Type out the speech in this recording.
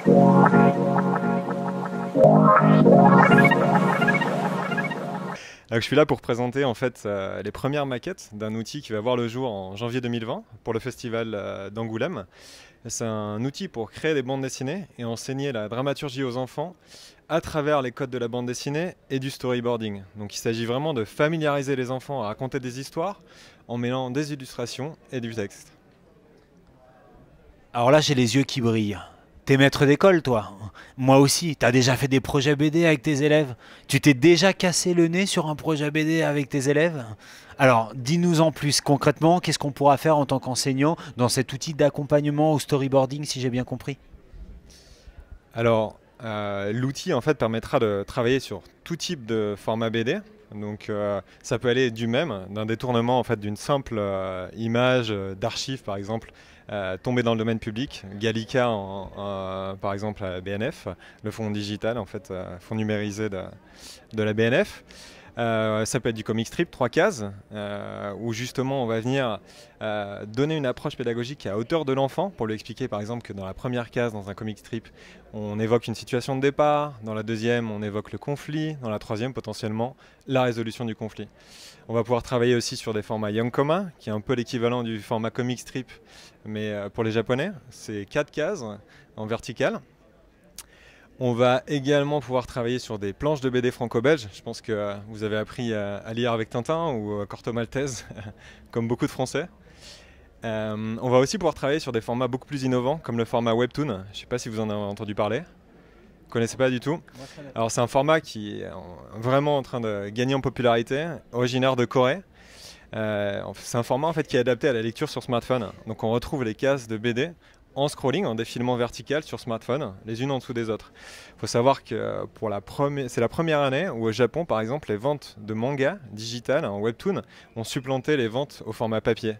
Alors, je suis là pour présenter en fait les premières maquettes d'un outil qui va voir le jour en janvier 2020 pour le festival d'Angoulême. C'est un outil pour créer des bandes dessinées et enseigner la dramaturgie aux enfants à travers les codes de la bande dessinée et du storyboarding. Donc il s'agit vraiment de familiariser les enfants à raconter des histoires en mêlant des illustrations et du texte. Alors là, j'ai les yeux qui brillent. T'es maître d'école, toi. Moi aussi, t'as déjà fait des projets BD avec tes élèves. Tu t'es déjà cassé le nez sur un projet BD avec tes élèves. Alors, dis-nous en plus concrètement, qu'est-ce qu'on pourra faire en tant qu'enseignant dans cet outil d'accompagnement au storyboarding, si j'ai bien compris. Alors l'outil en fait permettra de travailler sur tout type de format BD. Donc ça peut aller du même, d'un détournement en fait d'une simple image d'archive par exemple tombée dans le domaine public, Gallica par exemple à BNF, le fonds digital en fait, fonds numérisé de la BNF. Ça peut être du comic strip, 3 cases, où justement on va venir donner une approche pédagogique à hauteur de l'enfant, pour lui expliquer par exemple que dans la première case, dans un comic strip, on évoque une situation de départ, dans la deuxième on évoque le conflit, dans la troisième potentiellement la résolution du conflit. On va pouvoir travailler aussi sur des formats Yonkoma, qui est un peu l'équivalent du format comic strip, mais pour les japonais, c'est 4 cases en verticale. On va également pouvoir travailler sur des planches de BD franco-belge. Je pense que vous avez appris à lire avec Tintin ou Corto Maltese, comme beaucoup de Français. On va aussi pouvoir travailler sur des formats beaucoup plus innovants, comme le format Webtoon. Je ne sais pas si vous en avez entendu parler. Vous ne connaissez pas du tout. Alors c'est un format qui est vraiment en train de gagner en popularité, originaire de Corée. C'est un format en fait, qui est adapté à la lecture sur smartphone. Donc on retrouve les cases de BD en scrolling, en défilement vertical sur smartphone, les unes en dessous des autres. Il faut savoir que c'est la première année où au Japon, par exemple, les ventes de manga digital en webtoon ont supplanté les ventes au format papier.